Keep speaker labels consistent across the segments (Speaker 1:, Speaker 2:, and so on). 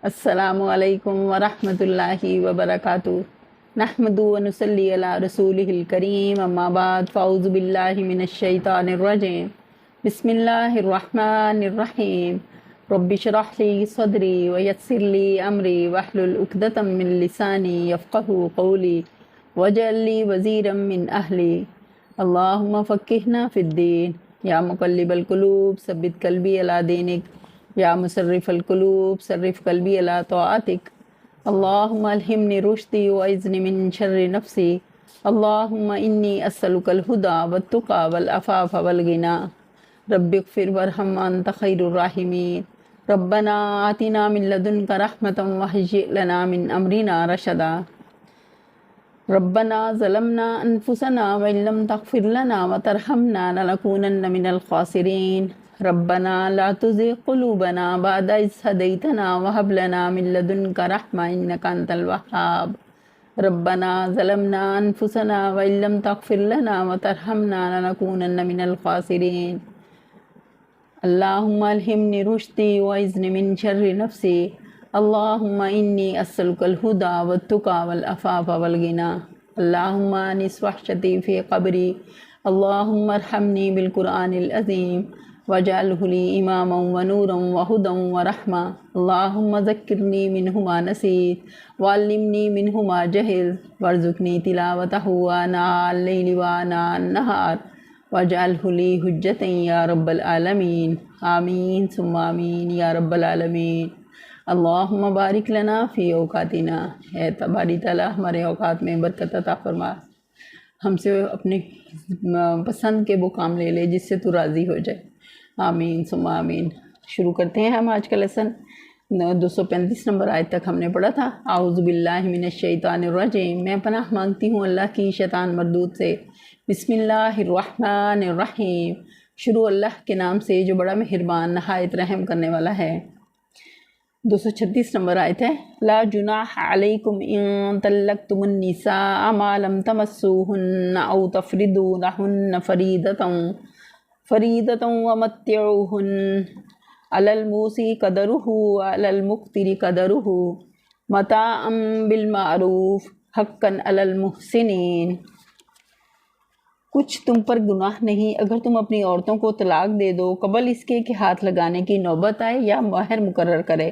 Speaker 1: السلام علیکم ورحمۃ اللہ وبرکاتہ۔ نحمد و نصلی علی رسولہ الکریم، اما بعد، فاعوذ باللہ من الشیطان الرجیم، بسم اللہ الرحمن الرحیم۔ رب اشرح لی صدری ویسر لی امری واحلل عقدۃ من لسانی یفقہوا قولی واجعل لی وزیرا من اہلی۔ اللہم فقہنا فی الدین، یا مقلب القلوب ثبت قلبی علی دینک، یا مصرف القلوب صرف قلبی علی طاعتک۔ اللہم الہمنی رشدی واعذنی من شر نفسی۔ اللہم انی اسألک الہدی والتقی والعفاف والغنی۔ رب اغفر وارحم وانت خیر الراحمین۔ ربنا آتنا من لدنک رحمۃ وہیئ لنا من امرنا رشدا۔ ربنا ظلمنا انفسنا وان لم تغفر لنا وترحمنا لنکونن من الخاسرین۔ ربنا لا تزغ قلوبنا بعد إذ هديتنا وهب لنا من لدنك رحمة إنك أنت الوهاب۔ ربنا ظلمنا أنفسنا وإن لم تغفر لنا وترحمنا لنكونن من الخاسرين۔ اللهم ألهمني رشدي وأعذني من شر نفسي۔ اللهم إني أسألك الهدى والتقى والعفاف والغنى۔ اللهم أنس وحشتي في قبري۔ اللهم ارحمني بالقرآن العظيم واجعله لي إماما ونورا وهدى ورحمة۔ اللهم ذكرني منه ما نسيت وعلمني منه ما جهلت وارزقني تلاوته آناء الليل وآناء النهار واجعله لي حجة يا رب العالمين، آمين ثم آمين یا رب العالمین۔ اللہم بارک لنا فی اوقاتنا، اے باری تعالیٰ ہمارے اوقات میں برکت عطا فرما، ہم سے اپنے پسند کے وہ کام لے لے جس سے تو راضی ہو جائے، آمین ثم آمین۔ شروع کرتے ہیں ہم آج کا لیسن۔ 235 نمبر آیت تک ہم نے پڑھا تھا۔ اعوذ باللہ من الشیطان الرجیم، میں پناہ مانگتی ہوں اللہ کی شیطان مردود سے۔ بسم اللہ الرحمن الرحیم، شروع اللہ کے نام سے جو بڑا مہربان نہایت رحم کرنے والا ہے۔ 236 نمبر آیت ہے، لا جناح علیکم ان طلقتم النساء ما لم تمسوہن او تفردوا لہن فریدۃ ومتعوہن علی الموسع قدرہ وعلی المقتر قدرہ متاعا بالمعروف حقا علی المحسنین۔ کچھ تم پر گناہ نہیں اگر تم اپنی عورتوں کو طلاق دے دو قبل اس کے کہ ہاتھ لگانے کی نوبت آئے یا مہر مقرر کرے۔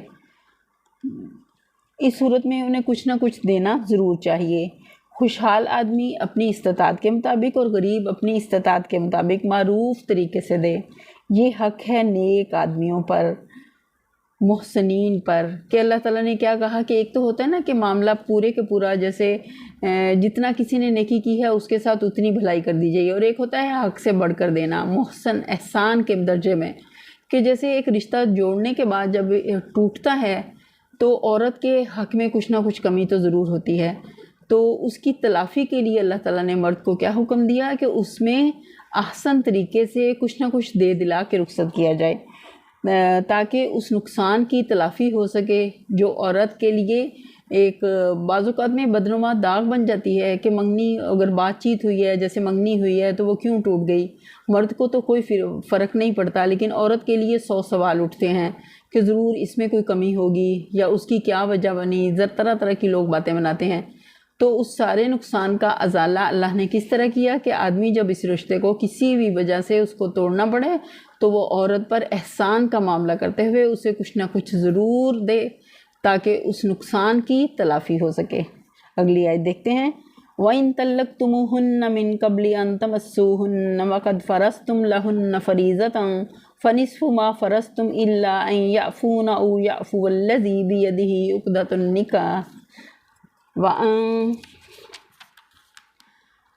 Speaker 1: اس صورت میں انہیں کچھ نہ کچھ دینا ضرور چاہیے۔ خوشحال آدمی اپنی استطاعت کے مطابق اور غریب اپنی استطاعت کے مطابق معروف طریقے سے دے۔ یہ حق ہے نیک آدمیوں پر، محسنین پر، کہ اللہ تعالیٰ نے کیا کہا کہ ایک تو ہوتا ہے نا کہ معاملہ پورے کے پورا، جیسے جتنا کسی نے نیکی کی ہے اس کے ساتھ اتنی بھلائی کر دی جائے، اور ایک ہوتا ہے حق سے بڑھ کر دینا، محسن احسان کے درجے میں، کہ جیسے ایک رشتہ جوڑنے کے بعد جب ٹوٹتا ہے تو عورت کے حق میں کچھ نہ کچھ کمی تو ضرور ہوتی ہے، تو اس کی تلافی کے لیے اللہ تعالیٰ نے مرد کو کیا حکم دیا کہ اس میں احسن طریقے سے کچھ نہ کچھ دے دلا کے رخصت کیا جائے، تاکہ اس نقصان کی تلافی ہو سکے جو عورت کے لیے ایک بعض اوقات میں بدنما داغ بن جاتی ہے کہ منگنی اگر بات چیت ہوئی ہے، جیسے منگنی ہوئی ہے تو وہ کیوں ٹوٹ گئی۔ مرد کو تو کوئی فرق نہیں پڑتا، لیکن عورت کے لیے 100 سوال اٹھتے ہیں کہ ضرور اس میں کوئی کمی ہوگی یا اس کی کیا وجہ بنی، طرح طرح کی لوگ باتیں بناتے ہیں۔ تو اس سارے نقصان کا ازالہ اللہ نے کس طرح کیا کہ آدمی جب اس رشتے کو کسی بھی وجہ سے اس کو توڑنا پڑے تو وہ عورت پر احسان کا معاملہ کرتے ہوئے اسے کچھ نہ کچھ ضرور دے تاکہ اس نقصان کی تلافی ہو سکے۔ اگلی آیت دیکھتے ہیں، وَإِن طَلَّقْتُمُوهُنَّ مِن قَبْلِ أَن تَمَسُّوهُنَّ وَقَدْ فَرَضْتُمْ لَهُنَّ فَرِيضَةً فَنِصْفُ مَا فَرَضْتُمْ إِلَّا أَن يَعْفُونَ أَوْ يَعْفُوَ الَّذِي بِيَدِهِ عُقْدَةُ النِّكَاحِ وَأَن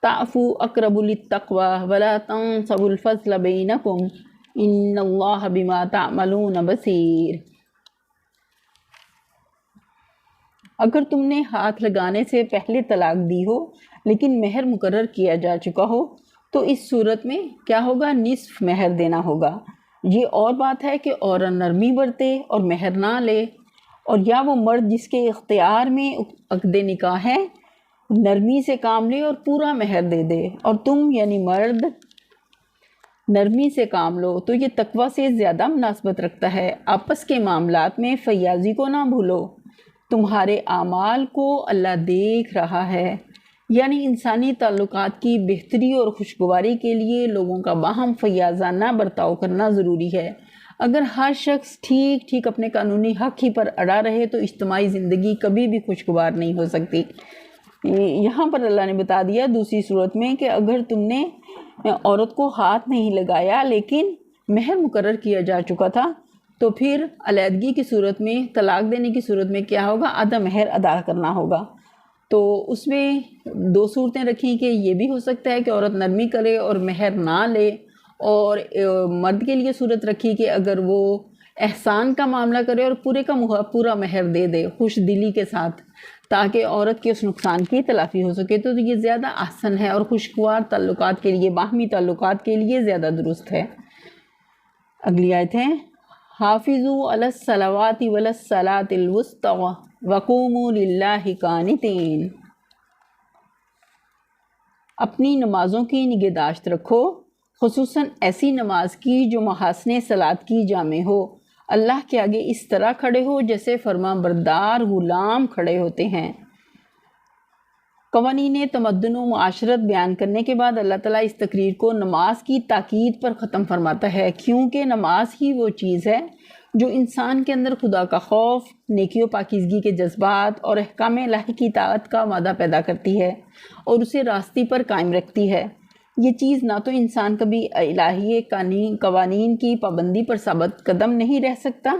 Speaker 1: تَعْفُوا أَقْرَبُ لِلتَّقْوَىٰ وَلَا تَنسَوُا الْفَضْلَ بَيْنَكُمْ إِنَّ اللَّهَ بِمَا تَعْمَلُونَ بَصِيرٌ۔ اگر تم نے ہاتھ لگانے سے پہلے طلاق دی ہو لیکن مہر مقرر کیا جا چکا ہو تو اس صورت میں کیا ہوگا؟ نصف مہر دینا ہوگا۔ یہ اور بات ہے کہ عورت نرمی برتے اور مہر نہ لے، اور یا وہ مرد جس کے اختیار میں عقد نکاح ہے نرمی سے کام لے اور پورا مہر دے دے، اور تم یعنی مرد نرمی سے کام لو تو یہ تقوی سے زیادہ مناسبت رکھتا ہے۔ آپس کے معاملات میں فیاضی کو نہ بھولو، تمہارے اعمال کو اللہ دیکھ رہا ہے۔ یعنی انسانی تعلقات کی بہتری اور خوشگواری کے لیے لوگوں کا باہم فیاضانہ برتاؤ کرنا ضروری ہے۔ اگر ہر شخص ٹھیک ٹھیک اپنے قانونی حق ہی پر اڑا رہے تو اجتماعی زندگی کبھی بھی خوشگوار نہیں ہو سکتی۔ یہاں پر اللہ نے بتا دیا دوسری صورت میں کہ اگر تم نے عورت کو ہاتھ نہیں لگایا لیکن مہر مقرر کیا جا چکا تھا تو پھر علیحدگی کی صورت میں، طلاق دینے کی صورت میں کیا ہوگا؟ آدھا مہر ادا کرنا ہوگا۔ تو اس میں دو صورتیں رکھیں کہ یہ بھی ہو سکتا ہے کہ عورت نرمی کرے اور مہر نہ لے، اور مرد کے لیے صورت رکھی کہ اگر وہ احسان کا معاملہ کرے اور پورے کا پورا مہر دے دے خوش دلی کے ساتھ، تاکہ عورت کے اس نقصان کی تلافی ہو سکے۔ تو یہ زیادہ احسن ہے اور خوشگوار تعلقات کے لیے، باہمی تعلقات کے لیے زیادہ درست ہے۔ اگلی آیت ہے حافظوا علی الصلوات والصلاۃ الوسطی وقوموا للہ قانتین۔ اپنی نمازوں کی نگہداشت رکھو، خصوصاً ایسی نماز کی جو محاسن صلاۃ کی جامع ہو۔ اللہ کے آگے اس طرح کھڑے ہو جیسے فرما بردار غلام کھڑے ہوتے ہیں۔ قوانین تمدن و معاشرت بیان کرنے کے بعد اللہ تعالیٰ اس تقریر کو نماز کی تاکید پر ختم فرماتا ہے، کیونکہ نماز ہی وہ چیز ہے جو انسان کے اندر خدا کا خوف، نیکی و پاکیزگی کے جذبات اور احکام الہی کی اطاعت کا مادہ پیدا کرتی ہے اور اسے راستے پر قائم رکھتی ہے۔ یہ چیز نہ تو انسان کبھی الہی قوانین کی پابندی پر ثابت قدم نہیں رہ سکتا،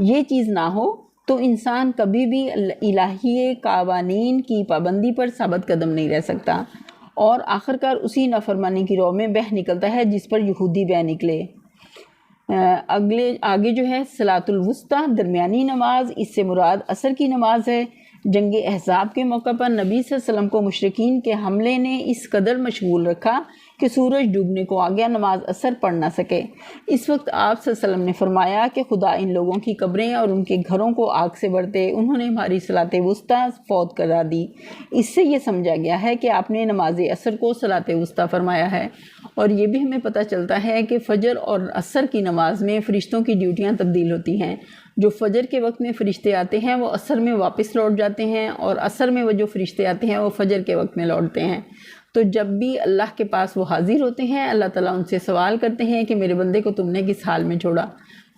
Speaker 1: یہ چیز نہ ہو تو انسان کبھی بھی الہی قوانین کی پابندی پر ثابت قدم نہیں رہ سکتا، اور آخرکار اسی نافرمانی کی راہ میں بہہ نکلتا ہے جس پر یہودی بہہ نکلے۔ آگے جو ہے صلاۃ الوسطی، درمیانی نماز، اس سے مراد عصر کی نماز ہے۔ جنگ احزاب کے موقع پر نبی صلی اللہ علیہ وسلم کو مشرکین کے حملے نے اس قدر مشغول رکھا کہ سورج ڈوبنے کو آ گیا، نماز عصر پڑھ نہ سکے۔ اس وقت آپ صلی اللہ علیہ وسلم نے فرمایا کہ خدا ان لوگوں کی قبریں اور ان کے گھروں کو آگ سے بھر دے، انہوں نے ہماری صلاۃ وسطی فوت کرا دی۔ اس سے یہ سمجھا گیا ہے کہ آپ نے نماز عصر کو صلاۃ وسطی فرمایا ہے۔ اور یہ بھی ہمیں پتہ چلتا ہے کہ فجر اور عصر کی نماز میں فرشتوں کی ڈیوٹیاں تبدیل ہوتی ہیں۔ جو فجر کے وقت میں فرشتے آتے ہیں وہ عصر میں واپس لوٹ جاتے ہیں، اور عصر میں وہ جو فرشتے آتے ہیں وہ فجر کے وقت میں لوٹتے ہیں۔ تو جب بھی اللہ کے پاس وہ حاضر ہوتے ہیں، اللہ تعالیٰ ان سے سوال کرتے ہیں کہ میرے بندے کو تم نے کس حال میں چھوڑا؟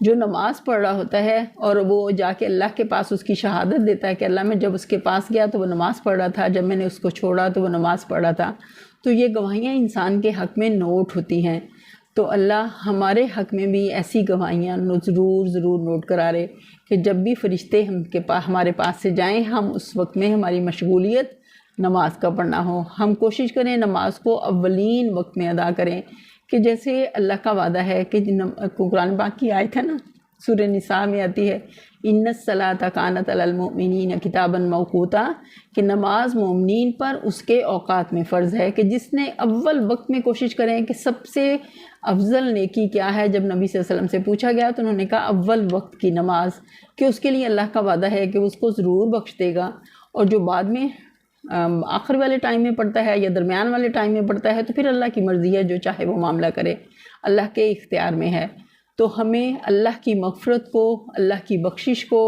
Speaker 1: جو نماز پڑھ رہا ہوتا ہے اور وہ جا کے اللہ کے پاس اس کی شہادت دیتا ہے کہ اللہ میں جب اس کے پاس گیا تو وہ نماز پڑھ رہا تھا، جب میں نے اس کو چھوڑا تو وہ نماز پڑھ رہا تھا۔ تو یہ گواہیاں انسان کے حق میں نوٹ ہوتی ہیں۔ تو اللہ ہمارے حق میں بھی ایسی گواہیاں ضرور نوٹ کرا رہے کہ جب بھی فرشتے ہمارے پاس سے جائیں، ہم اس وقت میں ہماری مشغولیت نماز کا پڑھنا ہو۔ ہم کوشش کریں نماز کو اولین وقت میں ادا کریں، کہ جیسے اللہ کا وعدہ ہے کہ قرآن پاک کی آیت ہے نا، سورہ نساء میں آتی ہے ان الصلاۃ کانت علی المؤمنین کتابا موقوتا، کہ نماز مومنین پر اس کے اوقات میں فرض ہے، کہ جس نے اول وقت میں کوشش کریں کہ سب سے افضل نیکی کیا ہے۔ جب نبی صلی اللہ علیہ وسلم سے پوچھا گیا تو انہوں نے کہا اول وقت کی نماز، کہ اس کے لیے اللہ کا وعدہ ہے کہ اس کو ضرور بخش دے گا، اور جو بعد میں آخر والے ٹائم میں پڑھتا ہے یا درمیان والے ٹائم میں پڑھتا ہے تو پھر اللہ کی مرضی ہے، جو چاہے وہ معاملہ کرے، اللہ کے اختیار میں ہے۔ تو ہمیں اللہ کی مغفرت کو، اللہ کی بخشش کو،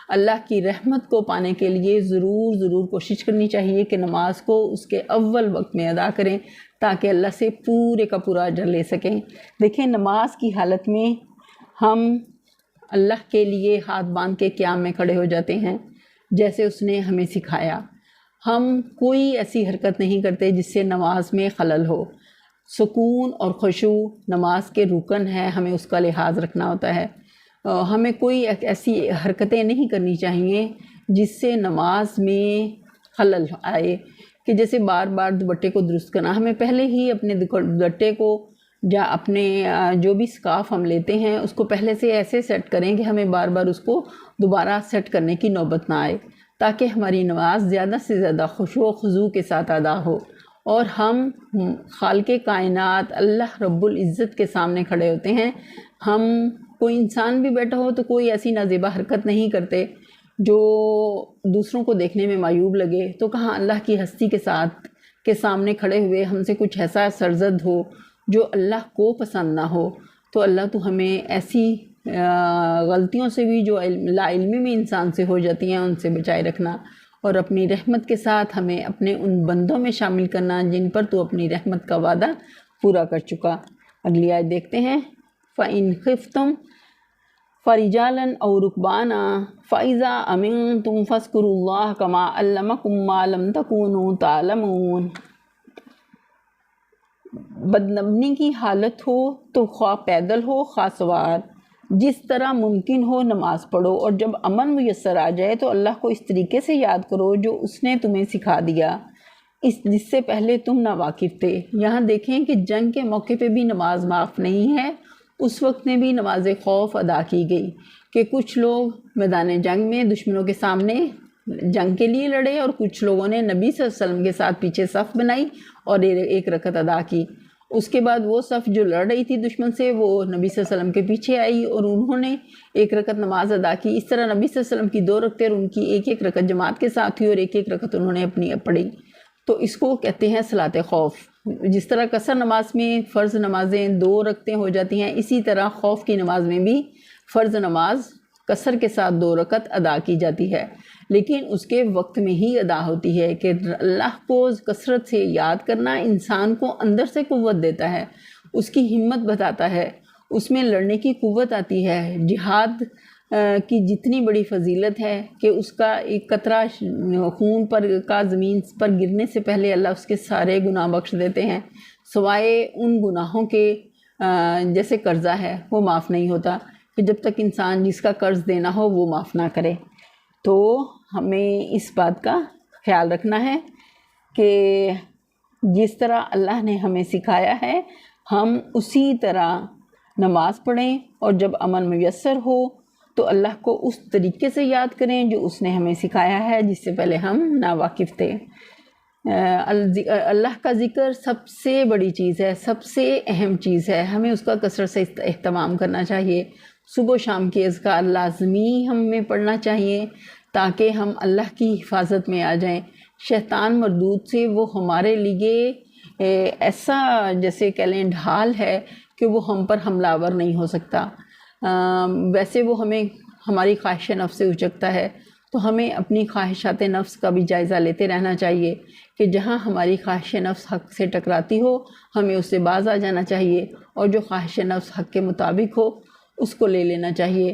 Speaker 1: اللہ کی رحمت کو پانے کے لیے ضرور کوشش کرنی چاہیے کہ نماز کو اس کے اول وقت میں ادا کریں، تاکہ اللہ سے پورے کا پورا اجر لے سکیں۔ دیکھیں نماز کی حالت میں ہم اللہ کے لیے ہاتھ باندھ کے قیام میں کھڑے ہو جاتے ہیں جیسے اس نے ہمیں سکھایا۔ ہم کوئی ایسی حرکت نہیں کرتے جس سے نماز میں خلل ہو۔ سکون اور خشوع نماز کے رکن ہے، ہمیں اس کا لحاظ رکھنا ہوتا ہے۔ ہمیں کوئی ایسی حرکتیں نہیں کرنی چاہیے جس سے نماز میں خلل آئے، کہ جیسے بار بار دوپٹے کو درست کرنا۔ ہمیں پہلے ہی اپنے دوپٹے کو یا اپنے جو بھی سکارف ہم لیتے ہیں اس کو پہلے سے ایسے سیٹ کریں کہ ہمیں بار بار اس کو دوبارہ سیٹ کرنے کی نوبت نہ آئے، تاکہ ہماری نماز زیادہ سے زیادہ خشوع و خضوع کے ساتھ ادا ہو، اور ہم خالق کائنات اللہ رب العزت کے سامنے کھڑے ہوتے ہیں۔ ہم کوئی انسان بھی بیٹھا ہو تو کوئی ایسی نازیبا حرکت نہیں کرتے جو دوسروں کو دیکھنے میں معیوب لگے، تو کہاں اللہ کی ہستی کے سامنے کھڑے ہوئے ہم سے کچھ ایسا سرزد ہو جو اللہ کو پسند نہ ہو۔ تو اللہ تو ہمیں ایسی غلطیوں سے بھی جو لا علمی میں انسان سے ہو جاتی ہیں ان سے بچائے رکھنا، اور اپنی رحمت کے ساتھ ہمیں اپنے ان بندوں میں شامل کرنا جن پر تو اپنی رحمت کا وعدہ پورا کر چکا۔ اگلی آیت دیکھتے ہیں، فَإِنْ خِفْتُمْ فَرِجَالًا أَوْ رُكْبَانًا فَإِذَا أَمِنْتُمْ فَاذْكُرُوا اللَّهَ كَمَا عَلَّمَكُمْ مَا لَمْ تَكُونُوا تَعْلَمُونَ۔ بدنبنی کی حالت ہو تو خواہ پیدل ہو خواہ سوار، جس طرح ممکن ہو نماز پڑھو، اور جب امن میسر آ جائے تو اللہ کو اس طریقے سے یاد کرو جو اس نے تمہیں سکھا دیا، جس سے پہلے تم ناواقف تھے۔ یہاں دیکھیں کہ جنگ کے موقع پہ بھی نماز معاف نہیں ہے، اس وقت میں بھی نماز خوف ادا کی گئی کہ کچھ لوگ میدان جنگ میں دشمنوں کے سامنے جنگ کے لیے لڑے، اور کچھ لوگوں نے نبی صلی اللہ علیہ وسلم کے ساتھ پیچھے صف بنائی اور ایک رکعت ادا کی۔ اس کے بعد وہ صف جو لڑ رہی تھی دشمن سے وہ نبی صلی اللہ علیہ وسلم کے پیچھے آئی اور انہوں نے ایک رکعت نماز ادا کی۔ اس طرح نبی صلی اللہ علیہ وسلم کی 2 رکعتیں اور ان کی ایک رکعت جماعت کے ساتھ ہوئی، اور ایک رکعت انہوں نے اپنی پڑھی۔ تو اس کو کہتے ہیں صلاۃ خوف۔ جس طرح قصر نماز میں فرض نمازیں 2 رکعتیں ہو جاتی ہیں، اسی طرح خوف کی نماز میں بھی فرض نماز قصر کے ساتھ 2 رکعت ادا کی جاتی ہے، لیکن اس کے وقت میں ہی ادا ہوتی ہے کہ اللہ کو کثرت سے یاد کرنا انسان کو اندر سے قوت دیتا ہے، اس کی ہمت بتاتا ہے، اس میں لڑنے کی قوت آتی ہے۔ جہاد کی جتنی بڑی فضیلت ہے کہ اس کا ایک قطرہ خون کا زمین پر گرنے سے پہلے اللہ اس کے سارے گناہ بخش دیتے ہیں، سوائے ان گناہوں کے جیسے قرضہ ہے وہ معاف نہیں ہوتا، کہ جب تک انسان جس کا قرض دینا ہو وہ معاف نہ کرے۔ تو ہمیں اس بات کا خیال رکھنا ہے کہ جس طرح اللہ نے ہمیں سکھایا ہے ہم اسی طرح نماز پڑھیں، اور جب امن میسر ہو تو اللہ کو اس طریقے سے یاد کریں جو اس نے ہمیں سکھایا ہے، جس سے پہلے ہم ناواقف تھے۔ اللہ کا ذکر سب سے بڑی چیز ہے، سب سے اہم چیز ہے، ہمیں اس کا کثرت سے اہتمام کرنا چاہیے۔ صبح و شام کے اذکار لازمی ہمیں پڑھنا چاہیے تاکہ ہم اللہ کی حفاظت میں آ جائیں۔ شیطان مردود سے وہ ہمارے لیے ایسا جیسے کہہ لیں ڈھال ہے کہ وہ ہم پر حملہ آور نہیں ہو سکتا۔ ویسے وہ ہمیں ہماری خواہش نفس سے اچکتا ہے، تو ہمیں اپنی خواہشات نفس کا بھی جائزہ لیتے رہنا چاہیے کہ جہاں ہماری خواہش نفس حق سے ٹکراتی ہو ہمیں اس سے باز آ جانا چاہیے، اور جو خواہش نفس حق کے مطابق ہو اس کو لے لینا چاہیے،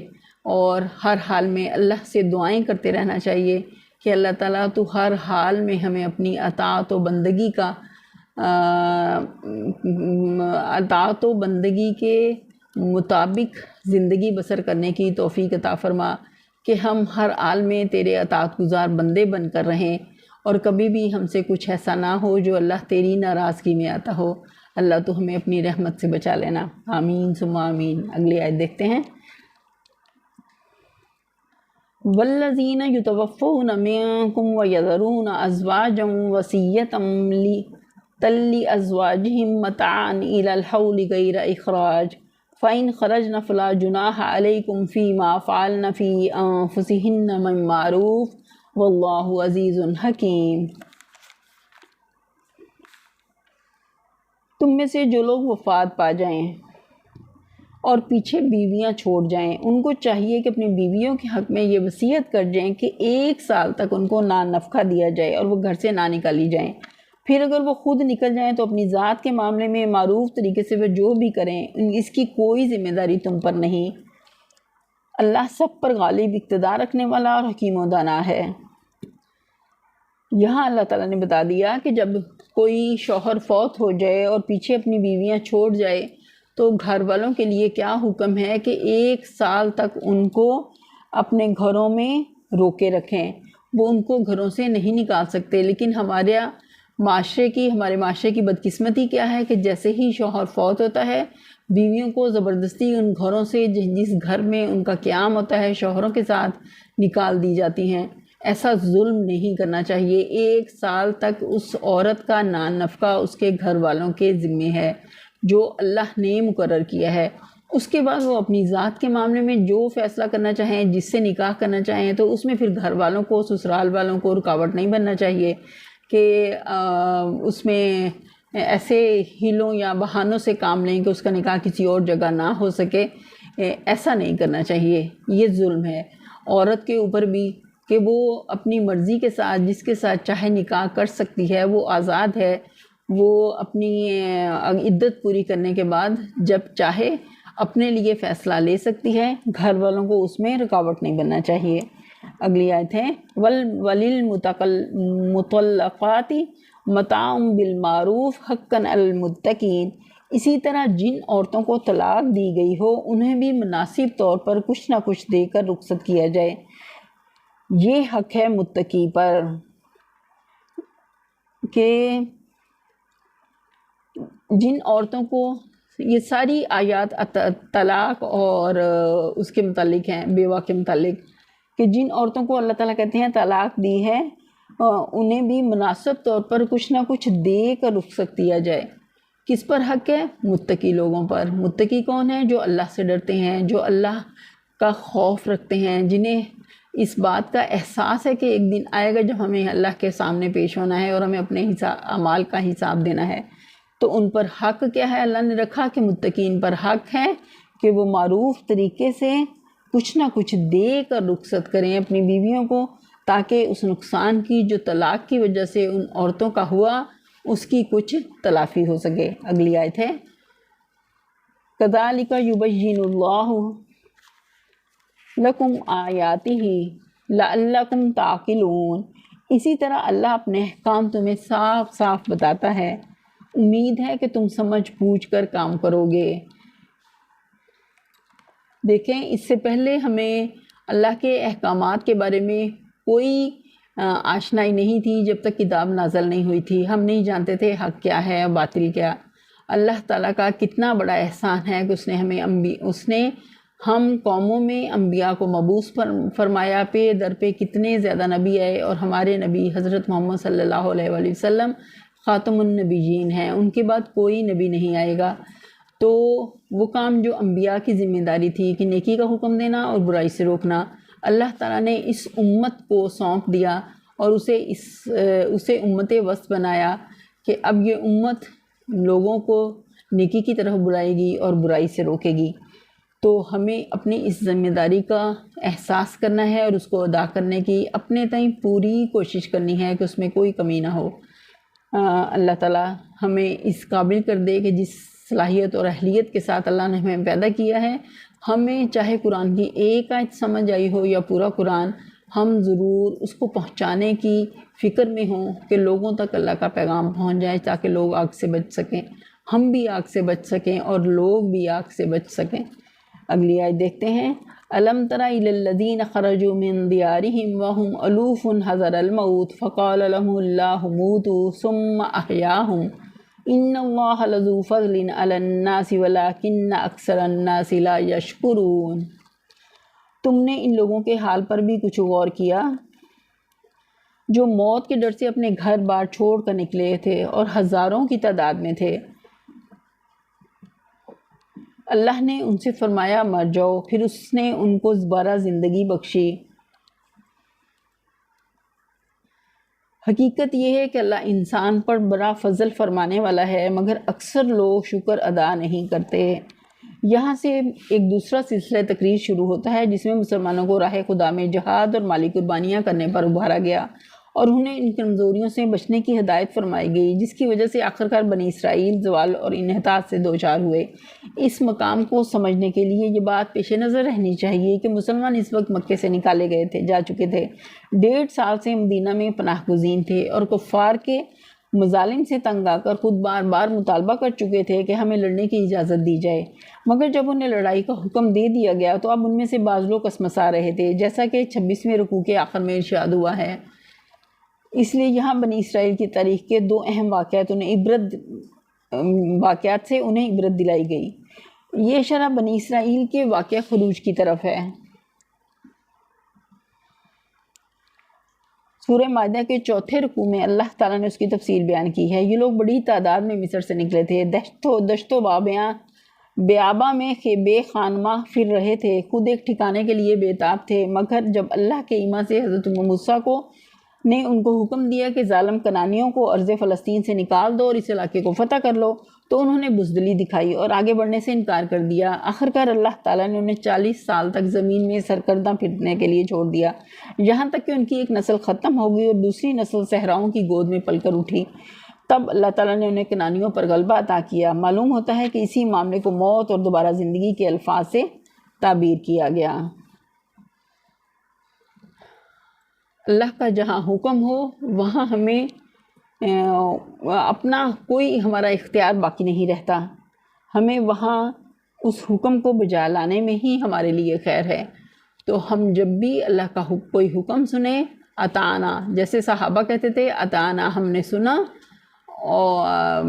Speaker 1: اور ہر حال میں اللہ سے دعائیں کرتے رہنا چاہیے کہ اللہ تعالیٰ تو ہر حال میں ہمیں اپنی اطاعت و بندگی کے مطابق زندگی بسر کرنے کی توفیق عطا فرما، کہ ہم ہر حال میں تیرے اطاعت گزار بندے بن کر رہیں، اور کبھی بھی ہم سے کچھ ایسا نہ ہو جو اللہ تیری ناراضگی میں آتا ہو۔ اللہ تو ہمیں اپنی رحمت سے بچا لینا، آمین ثم آمین۔ اگلی آیت دیکھتے ہیں، والذین یتوفون منکم ویذرون ازواجا وصیۃ لازواجہم متاعا الی الحول غیر اخراج فإن خرجن فلا جناح علیکم فیما فعلن فی انفسہن من معروف واللہ عزیز حکیم۔ تم میں سے جو لوگ وفات پا جائیں اور پیچھے بیویاں چھوڑ جائیں، ان کو چاہیے کہ اپنی بیویوں کے حق میں یہ وصیت کر جائیں کہ 1 سال تک ان کو نہ نفقہ دیا جائے اور وہ گھر سے نہ نکالی جائیں۔ پھر اگر وہ خود نکل جائیں تو اپنی ذات کے معاملے میں معروف طریقے سے وہ جو بھی کریں، اس کی کوئی ذمہ داری تم پر نہیں۔ اللہ سب پر غالب اقتدار رکھنے والا اور حکیم و دانا ہے۔ یہاں اللہ تعالیٰ نے بتا دیا کہ جب کوئی شوہر فوت ہو جائے اور پیچھے اپنی بیویاں چھوڑ جائے تو گھر والوں کے لیے کیا حکم ہے کہ 1 سال تک ان کو اپنے گھروں میں روکے رکھیں، وہ ان کو گھروں سے نہیں نکال سکتے۔ لیکن ہمارے معاشرے کی بدقسمتی کیا ہے کہ جیسے ہی شوہر فوت ہوتا ہے بیویوں کو زبردستی ان گھروں سے جس گھر میں ان کا قیام ہوتا ہے شوہروں کے ساتھ نکال دی جاتی ہیں۔ ایسا ظلم نہیں کرنا چاہیے۔ 1 سال تک اس عورت کا نان نفقہ اس کے گھر والوں کے ذمے ہے جو اللہ نے مقرر کیا ہے۔ اس کے بعد وہ اپنی ذات کے معاملے میں جو فیصلہ کرنا چاہیں، جس سے نکاح کرنا چاہیں، تو اس میں پھر گھر والوں کو، سسرال والوں کو رکاوٹ نہیں بننا چاہیے کہ اس میں ایسے ہیلوں یا بہانوں سے کام لیں کہ اس کا نکاح کسی اور جگہ نہ ہو سکے، ایسا نہیں کرنا چاہیے، یہ ظلم ہے عورت کے اوپر بھی کہ وہ اپنی مرضی کے ساتھ جس کے ساتھ چاہے نکاح کر سکتی ہے، وہ آزاد ہے، وہ اپنی عدت پوری کرنے کے بعد جب چاہے اپنے لیے فیصلہ لے سکتی ہے، گھر والوں کو اس میں رکاوٹ نہیں بننا چاہیے۔ اگلی آیت ہے وَلِلْمُطَلَّقَاتِ مَتَاعٌ بِالْمَعْرُوفِ حَقًّا عَلَى الْمُتَّقِينَ، اسی طرح جن عورتوں کو طلاق دی گئی ہو انہیں بھی مناسب طور پر کچھ نہ کچھ دے کر رخصت کیا جائے، یہ حق ہے متقی پر کہ جن عورتوں کو، یہ ساری آیات طلاق اور اس کے متعلق ہیں، بیوہ کے متعلق، کہ جن عورتوں کو اللہ تعالیٰ کہتے ہیں طلاق دی ہے انہیں بھی مناسب طور پر کچھ نہ کچھ دے کر رخصت دیا جائے۔ کس پر حق ہے؟ متقی لوگوں پر۔ متقی کون ہیں؟ جو اللہ سے ڈرتے ہیں، جو اللہ کا خوف رکھتے ہیں، جنہیں اس بات کا احساس ہے کہ ایک دن آئے گا جب ہمیں اللہ کے سامنے پیش ہونا ہے اور ہمیں اپنے اعمال کا حساب دینا ہے۔ تو ان پر حق کیا ہے؟ اللہ نے رکھا کہ متقین پر حق ہے کہ وہ معروف طریقے سے کچھ نہ کچھ دے کر رخصت کریں اپنی بیویوں کو، تاکہ اس نقصان کی جو طلاق کی وجہ سے ان عورتوں کا ہوا اس کی کچھ تلافی ہو سکے۔ اگلی آیت ہے كَذَلِكَ يُبَيِّنُ اللَّهُ لَكُمْ آيَاتِهِ لَعَلَّكُمْ تَعْقِلُونَ، اسی طرح اللہ اپنے احکام تمہیں صاف صاف بتاتا ہے، امید ہے کہ تم سمجھ بوجھ کر کام کرو گے۔ دیکھیں، اس سے پہلے ہمیں اللہ کے احکامات کے بارے میں کوئی آشنائی نہیں تھی جب تک کتاب نازل نہیں ہوئی تھی، ہم نہیں جانتے تھے حق کیا ہے باطل کیا۔ اللہ تعالیٰ کا کتنا بڑا احسان ہے کہ اس نے ہم قوموں میں انبیاء کو مبعوث فرمایا، پہ در پہ کتنے زیادہ نبی آئے، اور ہمارے نبی حضرت محمد صلی اللہ علیہ وآلہ وسلم خاتم النبیین ہیں، ان کے بعد کوئی نبی نہیں آئے گا۔ تو وہ کام جو انبیاء کی ذمہ داری تھی کہ نیکی کا حکم دینا اور برائی سے روکنا، اللہ تعالیٰ نے اس امت کو سونپ دیا اور اسے امت وسط بنایا کہ اب یہ امت لوگوں کو نیکی کی طرف بلائے گی اور برائی سے روکے گی۔ تو ہمیں اپنی اس ذمہ داری کا احساس کرنا ہے اور اس کو ادا کرنے کی اپنے تئیں پوری کوشش کرنی ہے کہ اس میں کوئی کمی نہ ہو۔ اللہ تعالیٰ ہمیں اس قابل کر دے کہ جس صلاحیت اور اہلیت کے ساتھ اللہ نے ہمیں پیدا کیا ہے، ہمیں چاہے قرآن کی ایک آیت سمجھ آئی ہو یا پورا قرآن، ہم ضرور اس کو پہنچانے کی فکر میں ہوں کہ لوگوں تک اللہ کا پیغام پہنچ جائے، تاکہ لوگ آگ سے بچ سکیں، ہم بھی آگ سے بچ سکیں اور لوگ بھی آگ سے بچ سکیں۔ اگلی آیت دیکھتے ہیں أَلَمْ تَرَ إِلَى الَّذِينَ خَرَجُوا مِنْ دِيَارِهِمْ وَهُمْ أُلُوفٌ حَذَرَ الْمَوْتِ فَقَالَ لَهُمُ اللَّهُ مُوتُوا ثُمَّ أَحْيَاهُمْ إِنَّ اللَّهَ لَذُو فَضْلٍ عَلَى النَّاسِ وَلَكِنَّ أَكْثَرَ النَّاسِ لَا يَشْكُرُونَ۔ تم نے ان لوگوں کے حال پر بھی کچھ غور کیا جو موت کے ڈر سے اپنے گھر بار چھوڑ کر نکلے تھے اور ہزاروں کی تعداد میں تھے۔ اللہ نے ان سے فرمایا مر جاؤ، پھر اس نے ان کو دوبارہ زندگی بخشی۔ حقیقت یہ ہے کہ اللہ انسان پر بڑا فضل فرمانے والا ہے، مگر اکثر لوگ شکر ادا نہیں کرتے۔ یہاں سے ایک دوسرا سلسلہ تقریر شروع ہوتا ہے جس میں مسلمانوں کو راہ خدا میں جہاد اور مالی قربانیاں کرنے پر ابھارا گیا اور انہیں ان کمزوریوں سے بچنے کی ہدایت فرمائی گئی، جس کی وجہ سے آخرکار بنی اسرائیل زوال اور انحطاط سے دوچار ہوئے۔ اس مقام کو سمجھنے کے لیے یہ بات پیش نظر رہنی چاہیے کہ مسلمان اس وقت مکے سے نکالے جا چکے تھے، 1.5 سال سے مدینہ میں پناہ گزین تھے اور کفار کے مظالم سے تنگ آ کر خود بار بار مطالبہ کر چکے تھے کہ ہمیں لڑنے کی اجازت دی جائے، مگر جب انہیں لڑائی کا حکم دے دیا گیا تو اب ان میں سے بعض لوگ کسمسا رہے تھے، جیسا کہ 26ویں رکوع کے آخر میں ارشاد ہوا ہے۔ اس لیے یہاں بنی اسرائیل کی تاریخ کے 2 اہم واقعات سے انہیں عبرت دلائی گئی۔ یہ اشارہ بنی اسرائیل کے واقعہ خروج کی طرف ہے۔ سورہ مائدہ کے 4 رکوع میں اللہ تعالیٰ نے اس کی تفصیل بیان کی ہے۔ یہ لوگ بڑی تعداد میں مصر سے نکلے تھے، دشت و بیاباں میں بے خانماں پھر رہے تھے، خود ایک ٹھکانے کے لیے بے تاب تھے، مگر جب اللہ کے ایما سے حضرت موسیٰ کو نے ان کو حکم دیا کہ ظالم کنانیوں کو ارض فلسطین سے نکال دو اور اس علاقے کو فتح کر لو، تو انہوں نے بزدلی دکھائی اور آگے بڑھنے سے انکار کر دیا۔ آخرکار اللہ تعالیٰ نے انہیں 40 سال تک زمین میں سرکردہ پھرنے کے لیے چھوڑ دیا، یہاں تک کہ ان کی ایک نسل ختم ہو گئی اور دوسری نسل صحراؤں کی گود میں پل کر اٹھی۔ تب اللہ تعالیٰ نے انہیں کنانیوں پر غلبہ عطا کیا۔ معلوم ہوتا ہے کہ اسی معاملے کو موت اور دوبارہ زندگی کے الفاظ سے تعبیر کیا گیا۔ اللہ کا جہاں حکم ہو وہاں ہمیں اپنا کوئی ہمارا اختیار باقی نہیں رہتا، ہمیں وہاں اس حکم کو بجا لانے میں ہی ہمارے لیے خیر ہے۔ تو ہم جب بھی اللہ کا کوئی حکم سنیں، اطعنا، جیسے صحابہ کہتے تھے اطعنا، ہم نے سنا، اور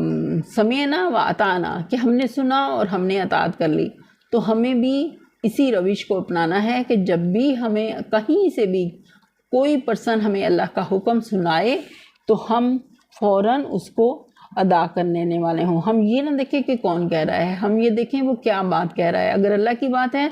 Speaker 1: سمعنا و اطعنا، کہ ہم نے سنا اور ہم نے اطاعت کر لی۔ تو ہمیں بھی اسی روش کو اپنانا ہے کہ جب بھی ہمیں کہیں سے بھی کوئی پرسن ہمیں اللہ کا حکم سنائے تو ہم فوراً اس کو ادا کرنے والے ہوں۔ ہم یہ نہ دیکھیں کہ کون کہہ رہا ہے، ہم یہ دیکھیں وہ کیا بات کہہ رہا ہے۔ اگر اللہ کی بات ہے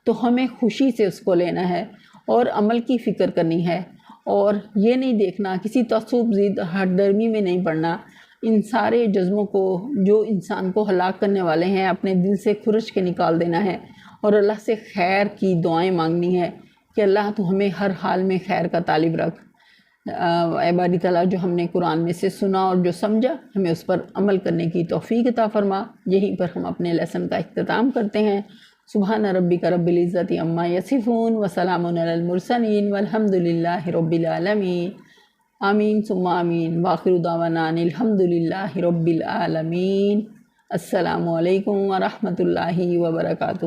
Speaker 1: تو ہمیں خوشی سے اس کو لینا ہے اور عمل کی فکر کرنی ہے، اور یہ نہیں دیکھنا، کسی تعصب زد ہٹ درمی میں نہیں پڑنا۔ ان سارے جذبوں کو جو انسان کو ہلاک کرنے والے ہیں اپنے دل سے کھرچ کے نکال دینا ہے، اور اللہ سے خیر کی دعائیں مانگنی ہے کہ اللہ تو ہمیں ہر حال میں خیر کا طالب رکھ۔ اے باری تعالیٰ، جو ہم نے قرآن میں سے سنا اور جو سمجھا، ہمیں اس پر عمل کرنے کی توفیق عطا فرما۔ یہیں پر ہم اپنے لیسن کا اختتام کرتے ہیں۔ سبحان ربک رب العزت عما یصفون وسلام علی المرسلین والحمد للہ رب العالمین۔ آمین ثم آمین، وآخر دعوانا ان الحمد للہ رب العالمین۔ السلام علیکم ورحمۃ اللہ وبرکاتہ۔